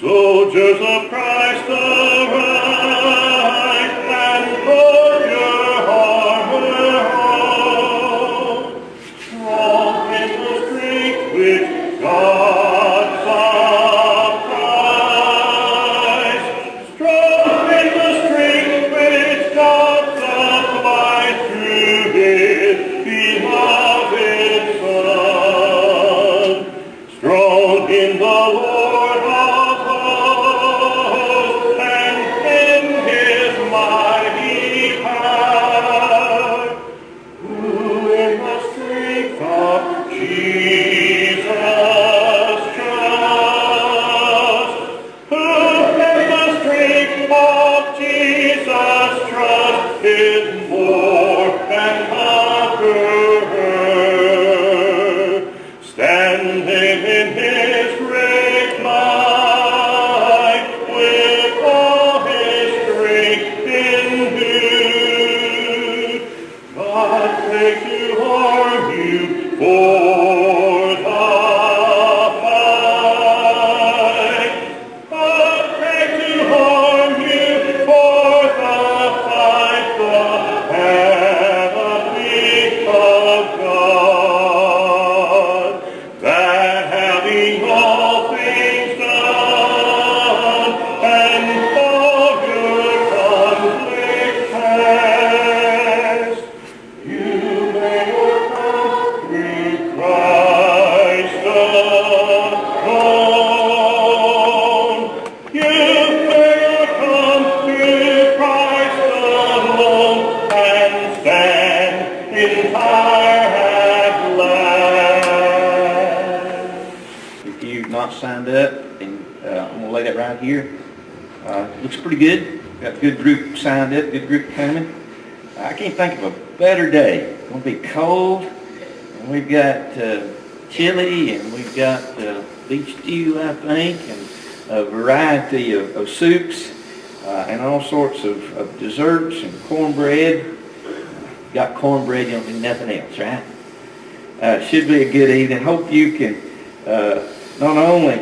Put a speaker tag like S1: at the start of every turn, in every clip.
S1: Soldiers of Christ arise and put your armor on. Strong in the strength which God supplies. Strong in the strength which God supplies through His beloved Son. Strong in the Lord.
S2: Signed up, and I'm going to lay that right here. Looks pretty good. Got a good group signed up, good group coming. I can't think of a better day. It's going to be cold, and we've got chili, and we've got beef stew, I think, and a variety of soups, and all sorts of desserts and cornbread. Got cornbread, you don't need nothing else, right? Should be a good evening. Hope you can not only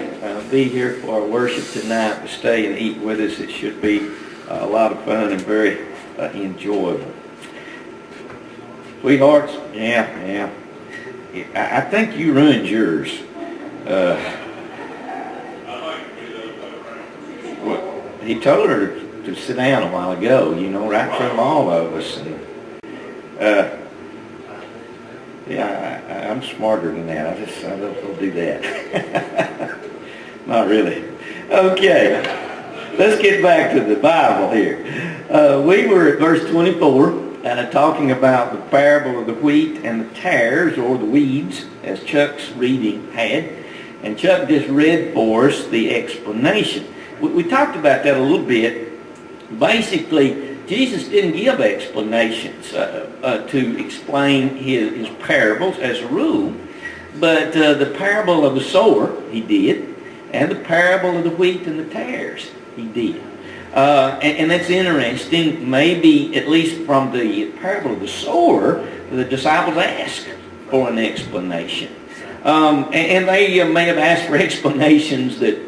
S2: be here for our worship tonight, but stay and eat with us. It should be a lot of fun and very enjoyable. Sweethearts, yeah. I think you ruined yours. He told her to sit down a while ago, right in front of all of us. And, I'm smarter than that. I don't do that. Not really. Okay, let's get back to the Bible here. We were at verse 24, talking about the parable of the wheat and the tares, or the weeds, as Chuck's reading had. And Chuck just read for us the explanation. We talked about that a little bit. Basically, Jesus didn't give explanations to explain his parables as a rule, but the parable of the sower, he did, and the parable of the wheat and the tares, he did. And that's interesting. Maybe, at least from the parable of the sower, the disciples asked for an explanation. And they may have asked for explanations that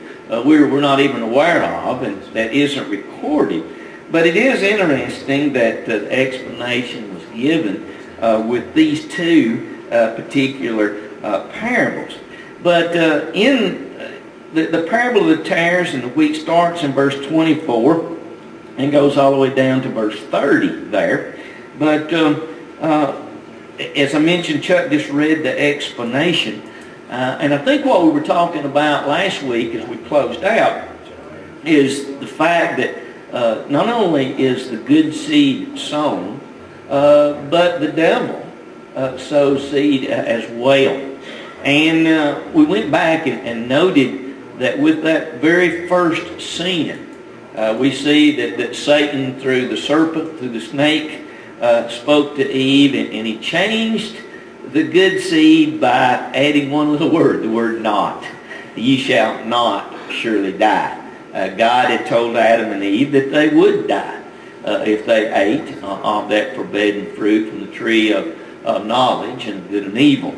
S2: we're not even aware of, and that isn't recorded. But it is interesting that the explanation was given with these two particular parables. But in the parable of the tares and the wheat starts in verse 24 and goes all the way down to verse 30 there. But as I mentioned, Chuck just read the explanation. And I think what we were talking about last week as we closed out is the fact that not only is the good seed sown, but the devil sows seed as well. And we went back and noted that with that very first sin, we see that Satan, through the serpent, through the snake, spoke to Eve, and he changed the good seed by adding one little word, the word not. Ye shall not surely die. God had told Adam and Eve that they would die if they ate of that forbidden fruit from the tree of knowledge and good and evil.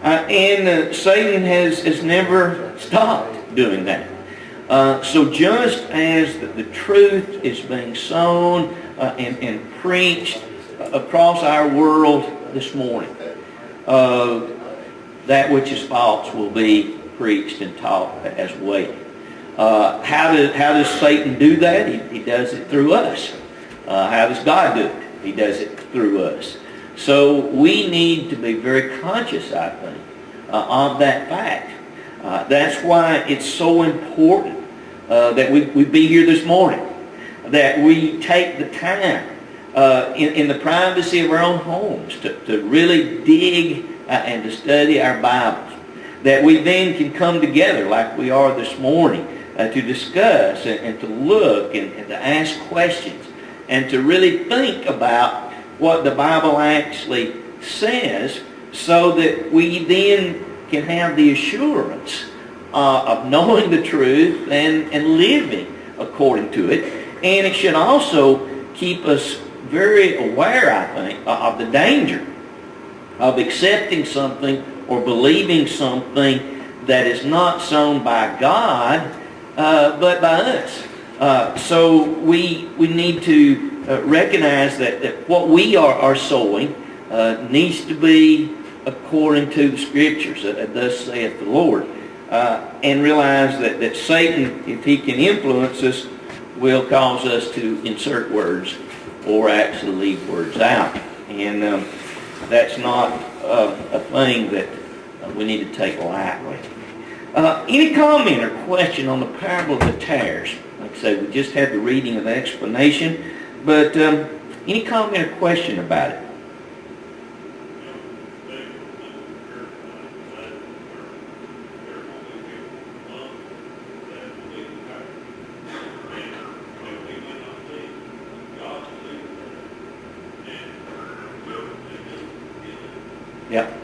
S2: And Satan has never stopped doing that. So just as the truth is being sown and preached across our world this morning, that which is false will be preached and taught as well. How does Satan do that? He does it through us. How does God do it? He does it through us. So we need to be very conscious, I think, of that fact. That's why it's so important that we be here this morning, that we take the time in the privacy of our own homes to really dig and to study our Bibles, that we then can come together like we are this morning to discuss and to look and to ask questions and to really think about what the Bible actually says, so that we then can have the assurance of knowing the truth and living according to it. And it should also keep us very aware, I think, of the danger of accepting something or believing something that is not sown by God, but by us. So we need to recognize that what we are sowing needs to be according to the Scriptures, thus saith the Lord, and realize that Satan, if he can influence us, will cause us to insert words or actually leave words out. And that's not a thing that we need to take lightly. Any comment or question on the parable of the tares? Like I say, we just had the reading of the explanation, but any comment or question about it? Yeah,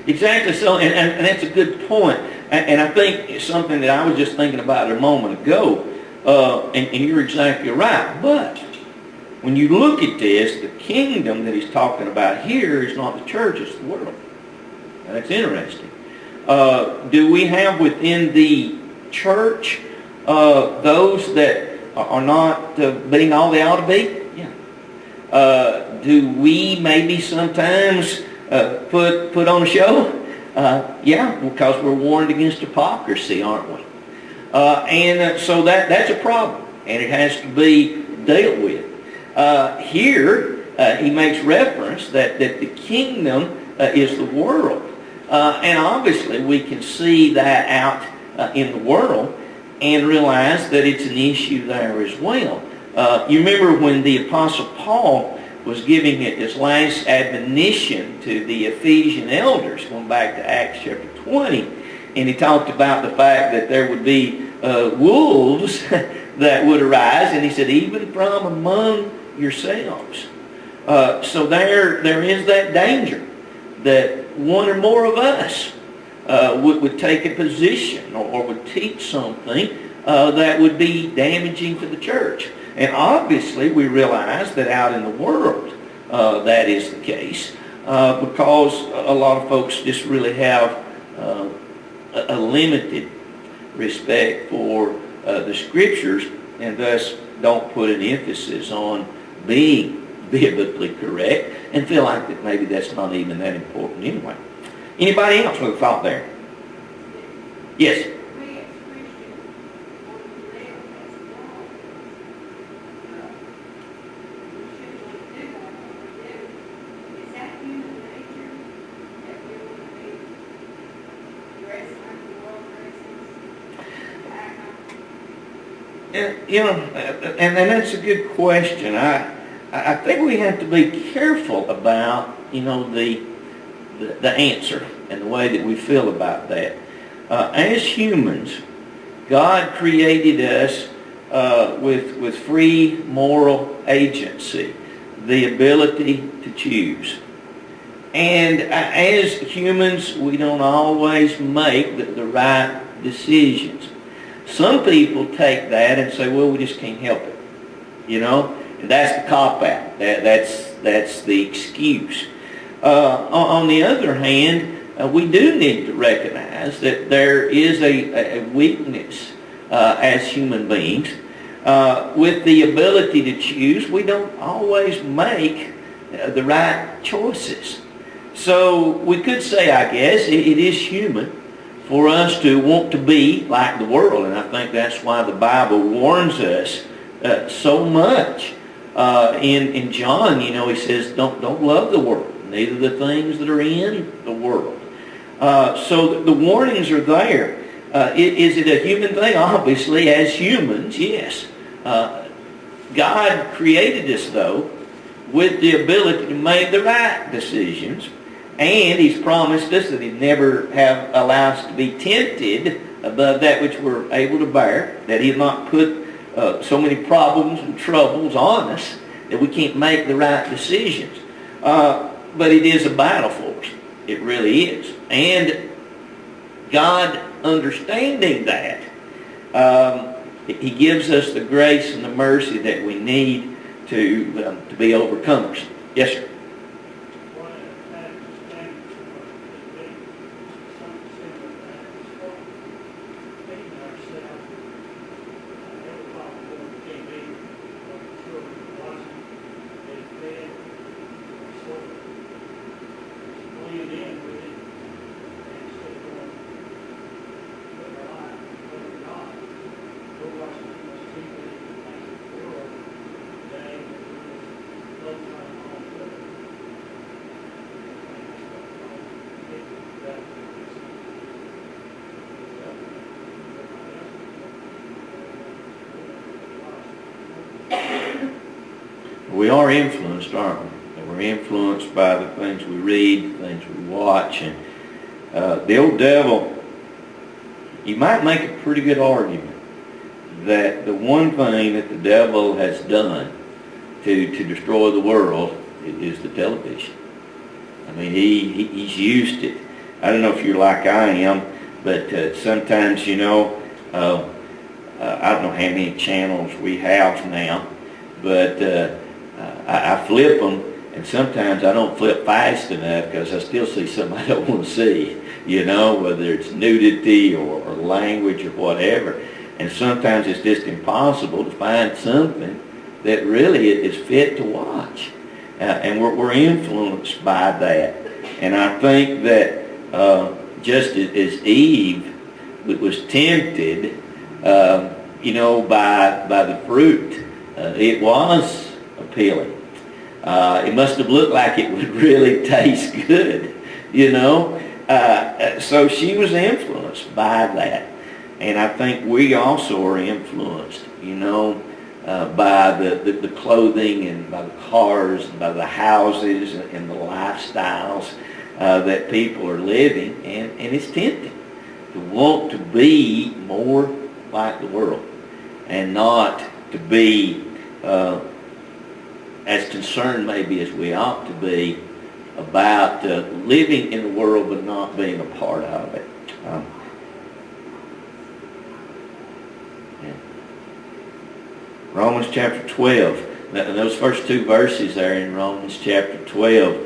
S2: exactly. So, and that's a good point. And I think it's something that I was just thinking about a moment ago. And you're exactly right. But when you look at this, the kingdom that he's talking about here is not the church, it's the world. Now, that's interesting. Do we have within the church those that are not being all they ought to be? Yeah. Do we maybe sometimes put on a show? Yeah, because we're warned against hypocrisy, aren't we? So that's a problem, and it has to be dealt with. Here, he makes reference that the kingdom is the world. And obviously we can see that out in the world and realize that it's an issue there as well. You remember when the Apostle Paul was giving his last admonition to the Ephesian elders, going back to Acts chapter 20, and he talked about the fact that there would be wolves that would arise, and he said, even from among yourselves. So there is that danger that one or more of us would take a position or would teach something that would be damaging to the church. And obviously we realize that out in the world that is the case, because a lot of folks just really have a limited respect for the Scriptures, and thus don't put an emphasis on being biblically correct, and feel like that maybe that's not even that important anyway. Anybody else with a thought there? Yes? You know, and that's a good question. I think we have to be careful about, you know, the answer and the way that we feel about that. As humans, God created us with free moral agency, the ability to choose. And as humans, we don't always make the right decisions. Some people take that and say, well, we just can't help it. You know, and that's the cop-out. That's the excuse. On the other hand, we do need to recognize that there is a weakness as human beings. With the ability to choose, we don't always make the right choices. So we could say, I guess, it is human for us to want to be like the world. And I think that's why the Bible warns us so much. In John, he says, don't love the world, neither the things that are in the world. So the warnings are there. Is it a human thing? Obviously, as humans, yes. God created us, though, with the ability to make the right decisions. And He's promised us that He'd never have allowed us to be tempted above that which we're able to bear, that He'll not put so many problems and troubles on us that we can't make the right decisions. But it is a battle for us. It really is. And God, understanding that, He gives us the grace and the mercy that we need to be overcomers. Yes, sir. We are influenced, aren't we? And we're influenced by the things we read, the things we watch. And the old devil, you might make a pretty good argument that the one thing that the devil has done to destroy the world is the television. I mean, he's used it. I don't know if you're like I am, but sometimes, I don't know how many channels we have now, but I flip them, and sometimes I don't flip fast enough because I still see something I don't want to see, whether it's nudity or language or whatever. And sometimes it's just impossible to find something that really is fit to watch. And we're influenced by that. And I think that just as Eve was tempted, by the fruit, it was appealing. It must have looked like it would really taste good, So she was influenced by that. And I think we also are influenced, by the clothing and by the cars and by the houses and the lifestyles that people are living. And it's tempting to want to be more like the world and not to be as concerned maybe as we ought to be about living in the world but not being a part of it. Romans chapter 12. Those first two verses there in Romans chapter 12,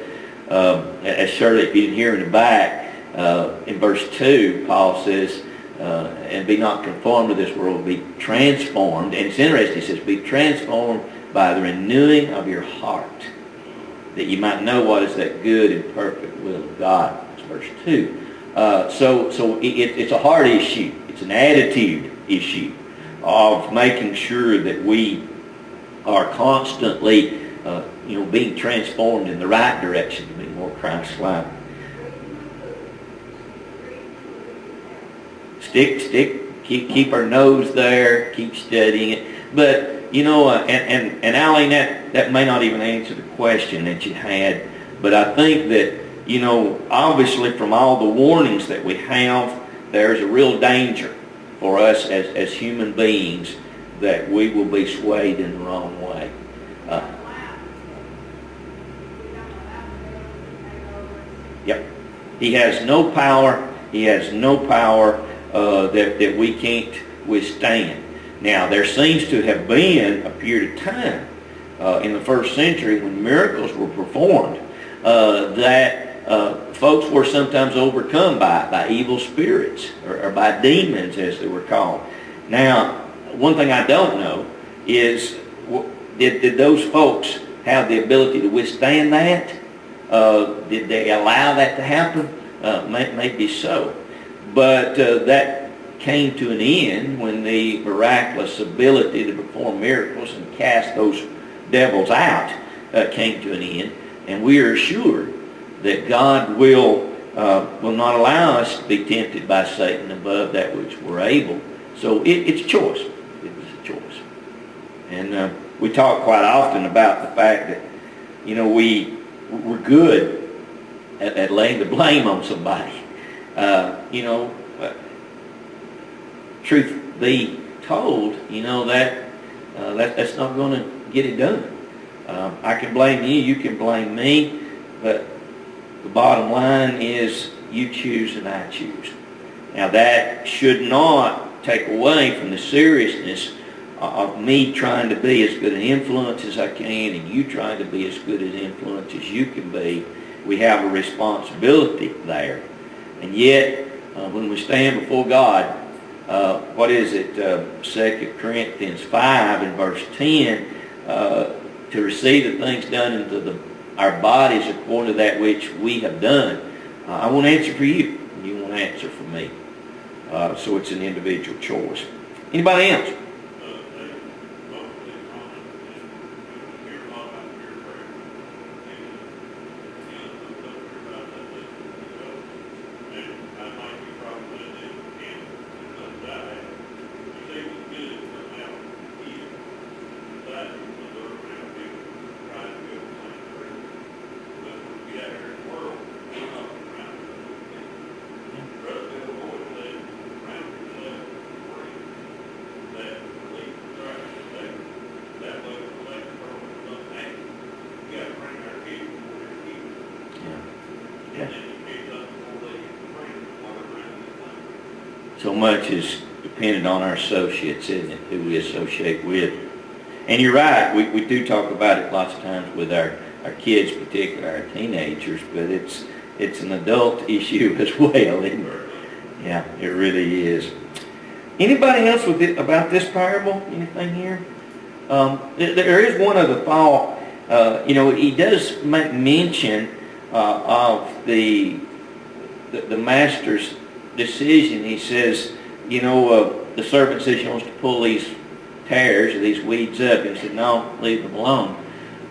S2: as Shirley, if you didn't hear in the back, in verse 2, Paul says, and be not conformed to this world, be transformed. And it's interesting, he says, be transformed by the renewing of your heart, that you might know what is that good and perfect will of God. That's verse 2. So it's a heart issue. It's an attitude issue of making sure that we are constantly, being transformed in the right direction to be more Christ-like. Keep our nose there, keep studying it. But, and Alan, that may not even answer the question that you had, but I think that, obviously from all the warnings that we have, there's a real danger for us as human beings that we will be swayed in the wrong way. Yep. He has no power. He has no power that we can't withstand. Now, there seems to have been a period of time in the first century when miracles were performed that folks were sometimes overcome by evil spirits or by demons, as they were called. Now, one thing I don't know is, did those folks have the ability to withstand that? Did they allow that to happen? Maybe so. But that came to an end when the miraculous ability to perform miracles and cast those devils out came to an end. And we are assured that God will not allow us to be tempted by Satan above that which we're able. So it's a choice. It's a choice. And we talk quite often about the fact that, we're good at laying the blame on somebody. Truth be told, that's not going to get it done. I can blame you, you can blame me, but the bottom line is you choose and I choose. Now that should not take away from the seriousness of me trying to be as good an influence as I can and you trying to be as good an influence as you can be. We have a responsibility there. And yet, when we stand before God, 2 Corinthians 5 and verse 10, to receive the things done into our bodies according to that which we have done. I won't answer for you, and you won't answer for me. So it's an individual choice. Anybody else? So much is dependent on our associates, isn't it, who we associate with. And you're right, we do talk about it lots of times with our kids, particularly our teenagers, but it's an adult issue as well, isn't it? Yeah, it really is. Anybody else about this parable? Anything here? There is one other thought. He does make mention of the master's decision. He says, the servant says he wants to pull these tares or these weeds up. And he said, no, leave them alone,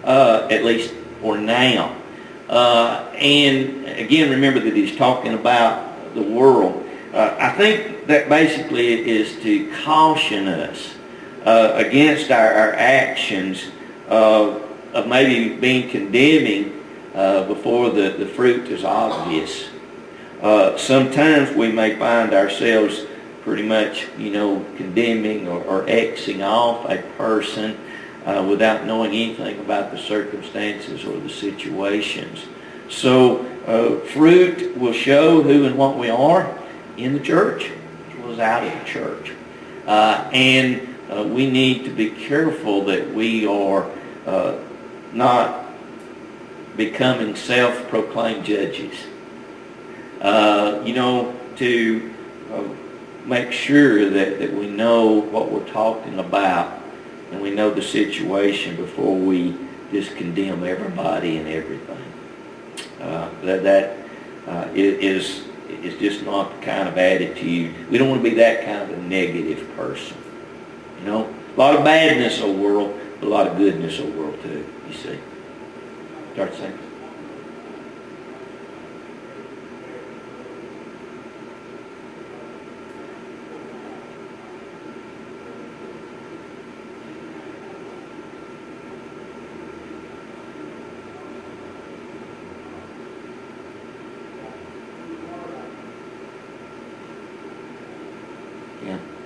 S2: at least for now. And again, remember that he's talking about the world. I think that basically is to caution us against our actions of maybe being condemning before the fruit is obvious. Sometimes we may find ourselves pretty much, condemning or Xing off a person without knowing anything about the circumstances or the situations. So fruit will show who and what we are in the church as well as out of the church. And we need to be careful that we are not becoming self-proclaimed judges. To make sure that we know what we're talking about and we know the situation before we just condemn everybody and everything. That is just not the kind of attitude. We don't want to be that kind of a negative person. A lot of badness in the world, but a lot of goodness in the world too, you see. Start saying.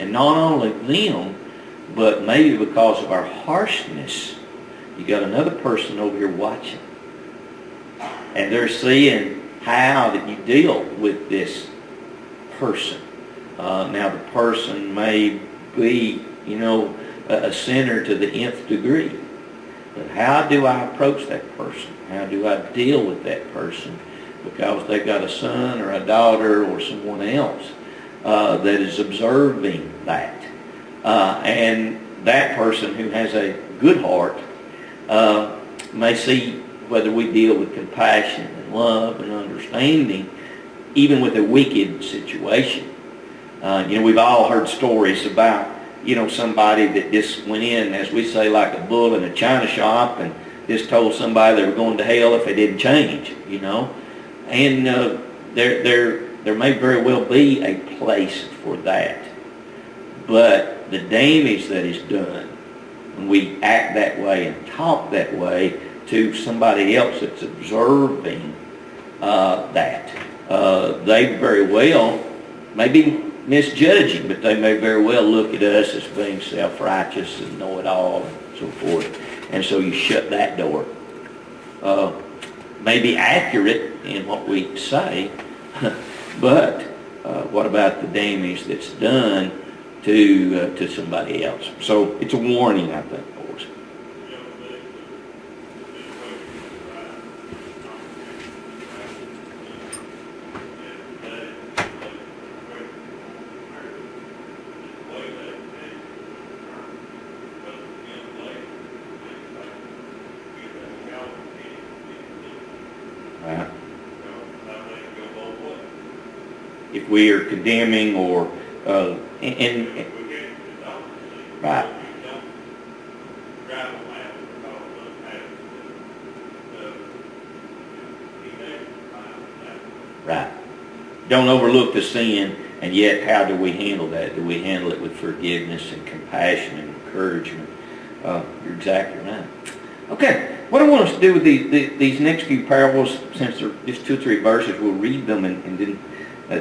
S2: And not only them, but maybe because of our harshness, you got another person over here watching. And they're seeing how that you deal with this person. Now the person may be, a sinner to the nth degree. But how do I approach that person? How do I deal with that person? Because they've got a son or a daughter or someone else that is observing that. And that person who has a good heart may see whether we deal with compassion and love and understanding, even with a wicked situation. We've all heard stories about, somebody that just went in, as we say, like a bull in a china shop, and just told somebody they were going to hell if they didn't change, And there may very well be a place for that. But the damage that is done when we act that way and talk that way to somebody else that's observing that, they very well may be misjudging, but they may very well look at us as being self-righteous and know-it-all and so forth. And so you shut that door. May be accurate in what we say, but what about the damage that's done to somebody else? So it's a warning, I think, for us. Right. If we are condemning or right. Right. Don't overlook the sin, and yet how do we handle that? Do we handle it with forgiveness and compassion and encouragement? You're exactly right. Okay, what I want us to do with these next few parables, since they're just 2 or 3 verses, we'll read them and then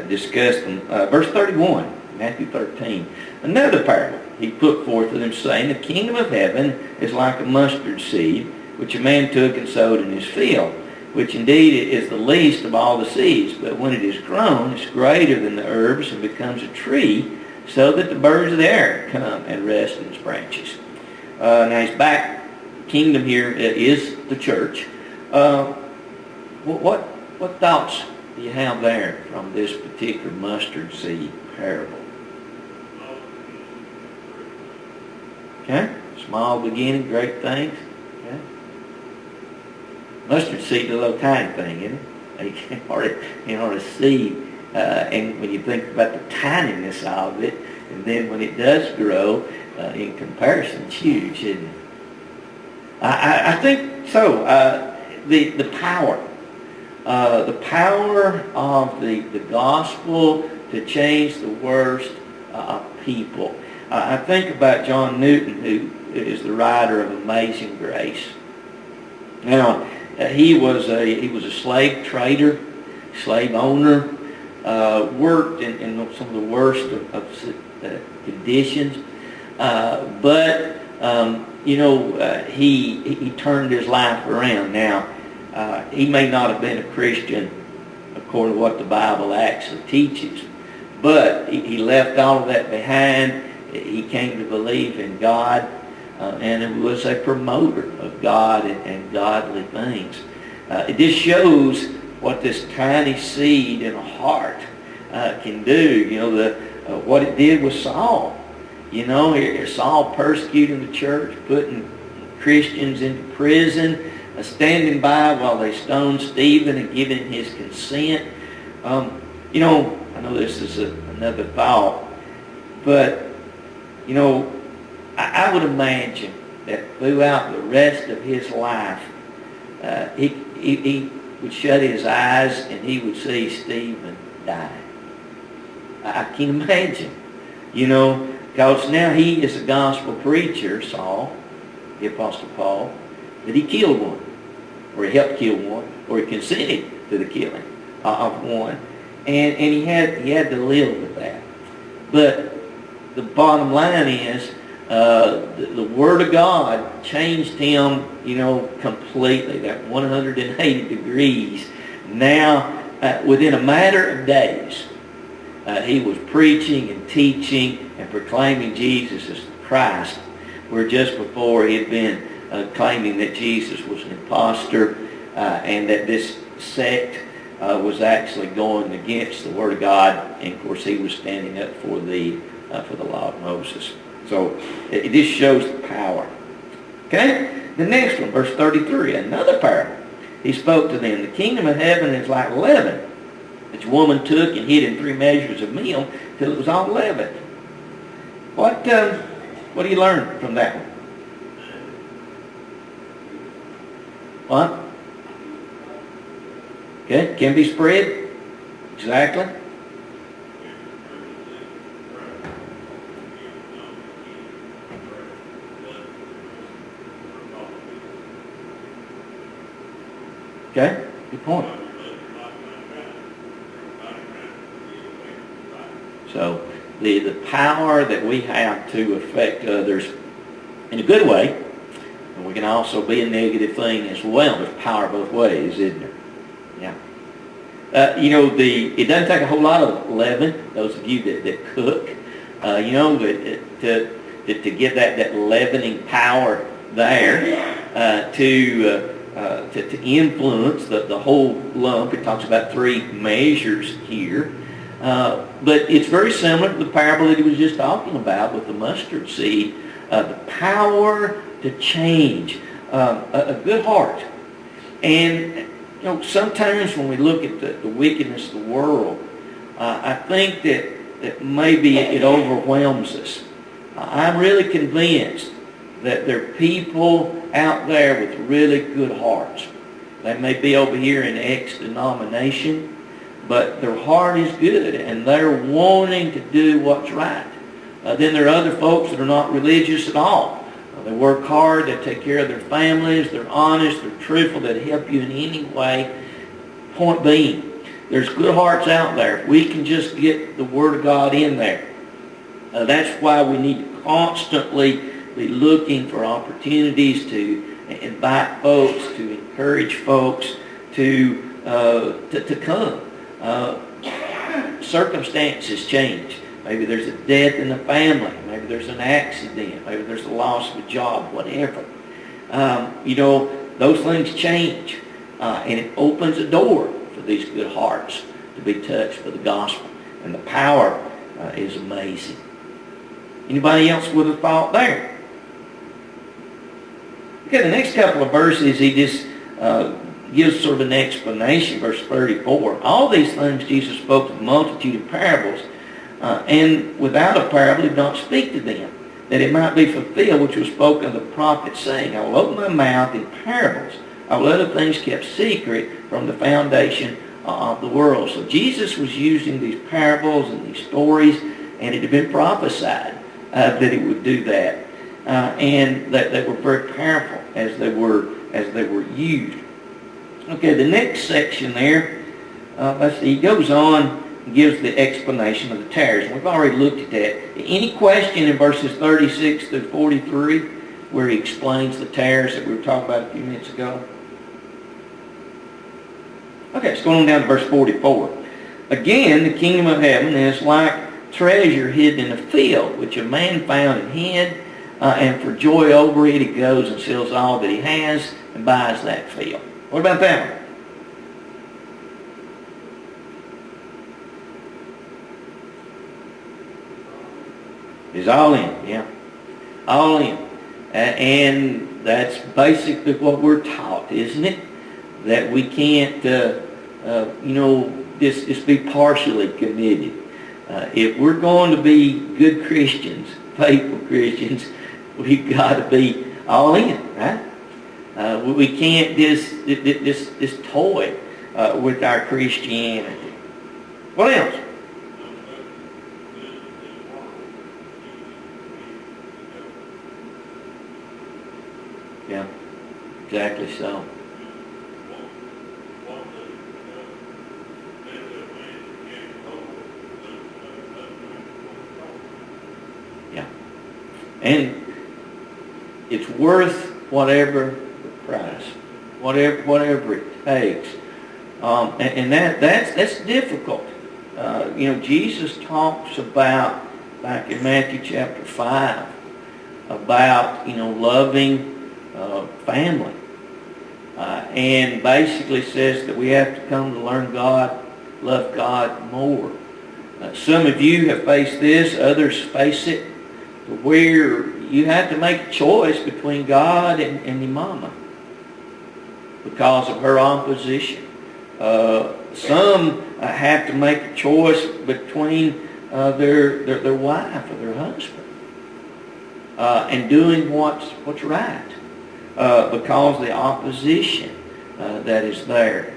S2: discuss them. Verse 31, Matthew 13. Another parable he put forth to them, saying, the kingdom of heaven is like a mustard seed, which a man took and sowed in his field, which indeed is the least of all the seeds. But when it is grown, it's greater than the herbs and becomes a tree, so that the birds of the air come and rest in its branches. Now he's back. Kingdom here is the church. What thoughts do you have there from this particular mustard seed parable? Okay, small beginning, great things. Okay. Mustard seed is a little tiny thing, isn't it? You can hardly see, and when you think about the tininess of it, and then when it does grow, in comparison, it's huge, isn't it? I think so. The power of the gospel to change the worst of people. I think about John Newton, who is the writer of Amazing Grace. Now, he was a slave trader, slave owner, worked in some of the worst of conditions, but he turned his life around. Now, he may not have been a Christian according to what the Bible actually teaches, but he left all of that behind. He came to believe in God, and it was a promoter of God and godly things. It just shows what this tiny seed in a heart can do. What it did with Saul. Saul persecuting the church, putting Christians into prison, standing by while they stoned Stephen and giving his consent. I know this is another thought, but, I would imagine that throughout the rest of his life, he would shut his eyes and he would see Stephen die. I can imagine, because now he is a gospel preacher, Saul, the Apostle Paul, that he killed one, or he helped kill one, or he consented to the killing of one, and he had to live with that. But the bottom line is, the Word of God changed him, completely, that 180 degrees. Now, within a matter of days, he was preaching and teaching and proclaiming Jesus as Christ, where just before he had been claiming that Jesus was an imposter, and that this sect was actually going against the Word of God. And of course, he was standing up for the law of Moses. So it just shows the power. Okay? The next one, verse 33, another parable. He spoke to them, the kingdom of heaven is like leaven, which a woman took and hid in 3 measures of meal till it was all leavened. What do you learn from that one? What? Okay, can be spread. Exactly. Okay, good point. So the power that we have to affect others in a good way, and we can also be a negative thing as well. There's power both ways, isn't there? Yeah. It doesn't take a whole lot of leaven. Those of you that cook, to get that leavening power there to influence the whole lump. It talks about 3 measures here. But it's very similar to the parable that he was just talking about with the mustard seed. The power to change a good heart. And sometimes when we look at the wickedness of the world, I think that maybe it overwhelms us. I'm really convinced that there are people out there with really good hearts. They may be over here in X denomination, but their heart is good and they're wanting to do what's right. Then there are other folks that are not religious at all. They work hard, they take care of their families, they're honest, they're truthful, they help you in any way. Point being, there's good hearts out there. If we can just get the Word of God in there. That's why we need to constantly be looking for opportunities to invite folks, to encourage folks to come. Circumstances change. Maybe there's a death in the family. Maybe there's an accident. Maybe there's the loss of a job, whatever. Those things change. And it opens a door for these good hearts to be touched with the gospel. And the power is amazing. Anybody else with a thought there? Okay, the next couple of verses, he just gives sort of an explanation, verse 34. All these things Jesus spoke to the multitude in parables, and without a parable he did not speak to them, that it might be fulfilled which was spoken of the prophet, saying, I will open my mouth in parables. I will utter things kept secret from the foundation of the world. So Jesus was using these parables and these stories, and it had been prophesied that he would do that. And that they were very powerful as they were used. Okay, the next section there, let's see, he goes on and gives the explanation of the tares. We've already looked at that. Any question in verses 36 through 43 where he explains the tares that we were talking about a few minutes ago? Okay, it's going on down to verse 44. Again, the kingdom of heaven is like treasure hidden in a field, which a man found and hid, and for joy over it, he goes and sells all that he has and buys that field. What about that one? It's all in, yeah. All in. And that's basically what we're taught, isn't it? That we can't, just be partially committed. If we're going to be good Christians, faithful Christians, we've got to be all in, right? We can't just toy with our Christianity. What else? Yeah, exactly so. Yeah. And it's worth whatever the price, whatever it takes. And that's difficult. Jesus talks about, back in Matthew chapter 5, about, loving family. And basically says that we have to come to learn God, love God more. Some of you have faced this, others face it. to where you had to make a choice between God and your mama because of her opposition. Some have to make a choice between their wife or their husband and doing what's right because of the opposition that is there.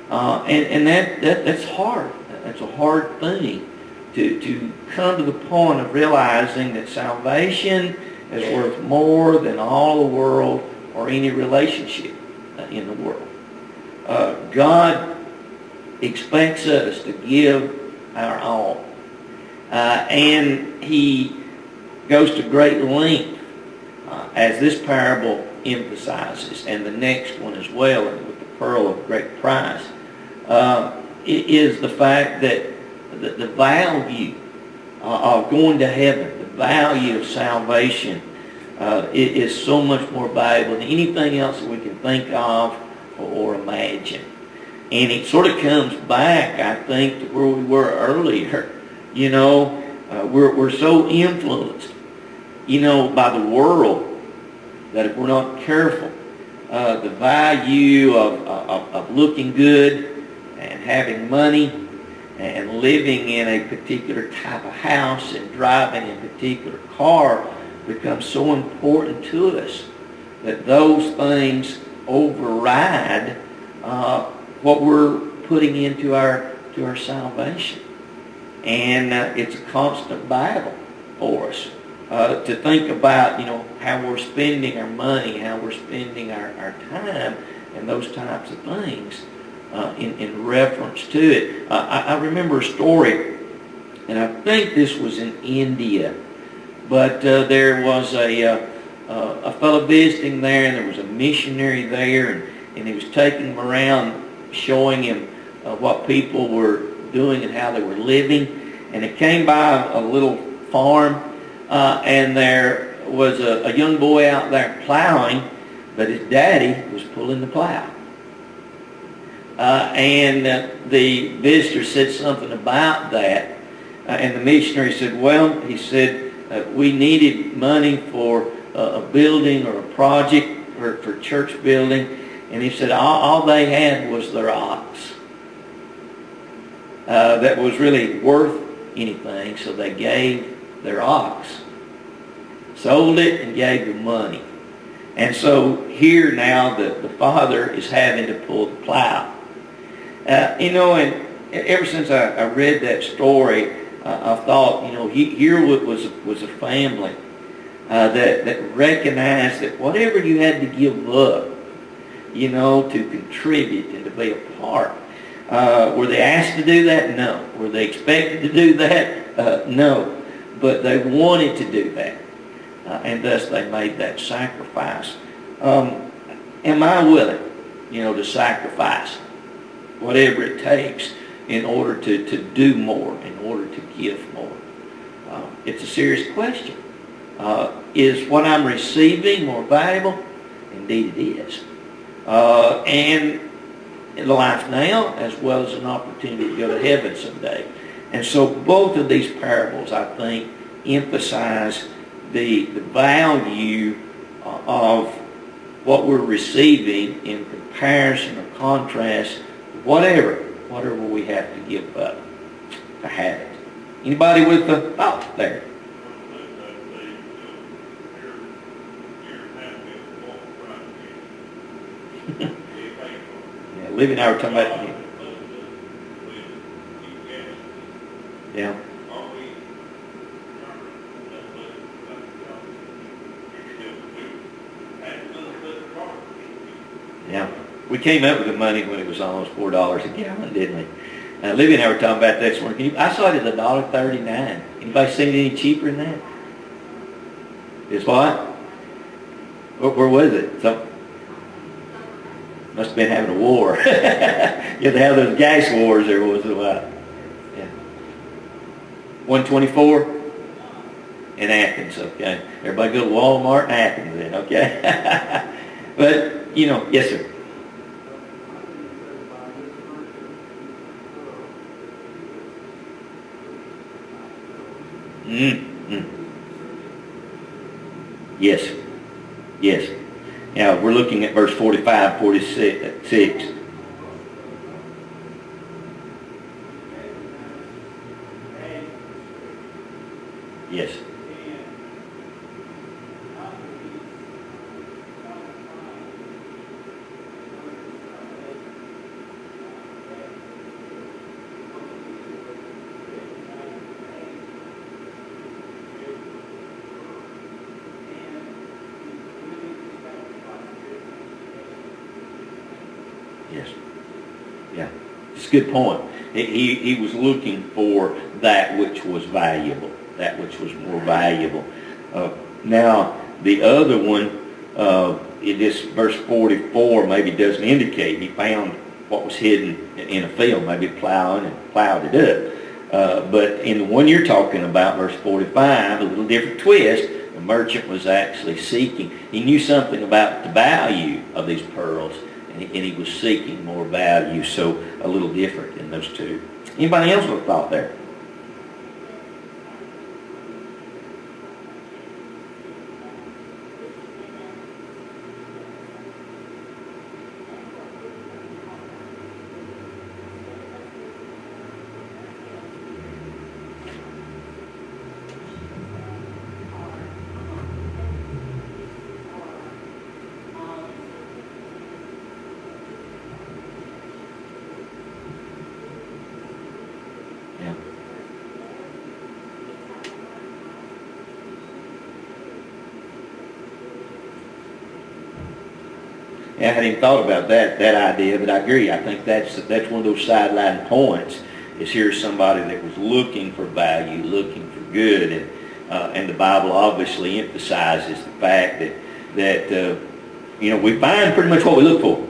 S2: And that's hard. That's a hard thing to come to the point of realizing that salvation is worth more than all the world or any relationship in the world. God expects us to give our all. And He goes to great length, as this parable emphasizes, and the next one as well, with the pearl of great price, is the fact that the value of going to heaven, the value of salvation, is so much more valuable than anything else that we can think of or imagine. And it sort of comes back, I think, to where we were earlier. You know, we're so influenced, you know, by the world that if we're not careful, the value of looking good and having money and living in a particular type of house and driving a particular car becomes so important to us that those things override what we're putting into our salvation. And it's a constant battle for us to think about, you know, how we're spending our money, how we're spending our time, and those types of things in reference to it. I remember a story, and I think this was in India, but there was a fellow visiting there, and there was a missionary there, and he was taking him around, showing him what people were doing and how they were living. And it came by a little farm, and there was a young boy out there plowing, but his daddy was pulling the plow. And the visitor said something about that, and the missionary said, well, he said, we needed money for a building or a project for church building, and he said all they had was their ox. That was really worth anything, so they gave their ox, sold it, and gave the money. And so here now the father is having to pull the plow. You know, and ever since I read that story, I thought, you know, here was a family that recognized that whatever you had to give up, you know, to contribute and to be a part. Were they asked to do that? No. Were they expected to do that? No. But they wanted to do that. And thus they made that sacrifice. Am I willing, you know, to sacrifice whatever it takes in order to do more, in order to give more? It's a serious question. Is what I'm receiving more valuable? Indeed it is. And in life now, as well as an opportunity to go to heaven someday. And so both of these parables, I think, emphasize the value of what we're receiving in comparison or contrast to whatever we have to give up to have it. Anybody with the thought there? Yeah, Libby and I were talking about it. Yeah. Yeah. We came up with the money when it was almost $4 a gallon, didn't we? Libby and I were talking about that this morning. I saw it at $1.39. Anybody seen it any cheaper than that? It's what? Where was it? Must have been having a war. You had to have those gas wars there once in a while. Yeah. 124 in Athens, okay. Everybody go to Walmart in Athens then, okay. But, you know, yes, sir. Yes. Yes. Now, we're looking at verse 45, 46. Yes. Yes. Yeah. It's a good point. He was looking for that which was valuable, that which was more valuable. Now, the other one, in this verse 44 maybe doesn't indicate he found what was hidden in a field, maybe plowing and plowed it up. But in the one you're talking about, verse 45, a little different twist. The merchant was actually seeking. He knew something about the value of these pearls, and he was seeking more value, so a little different in those two. Anybody else with a thought there? Yeah. Yeah, I hadn't even thought about that idea, but I agree. I think that's one of those sideline points. Is here's somebody that was looking for value, looking for good, and the Bible obviously emphasizes the fact that we find pretty much what we look for.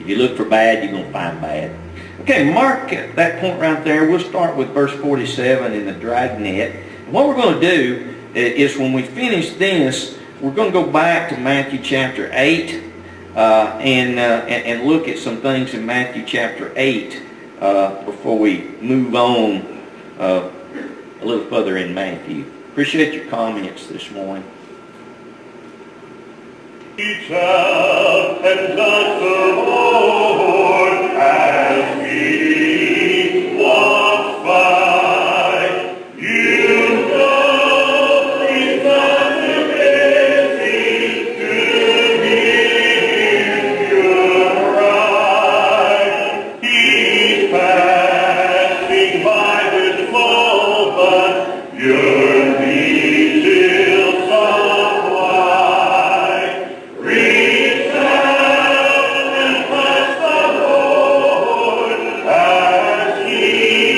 S2: If you look for bad, you're gonna find bad. Okay, mark that point right there. We'll start with verse 47 in the dragnet. And what we're going to do is when we finish this, we're going to go back to Matthew chapter 8 and look at some things in Matthew chapter 8 before we move on a little further in Matthew. Appreciate your comments this morning.
S1: Reach out and touch the Lord as He walks by. You know He's not too busy to hear your cry. He's passing by with flow, but your need will supply. Reach out and touch the Lord as He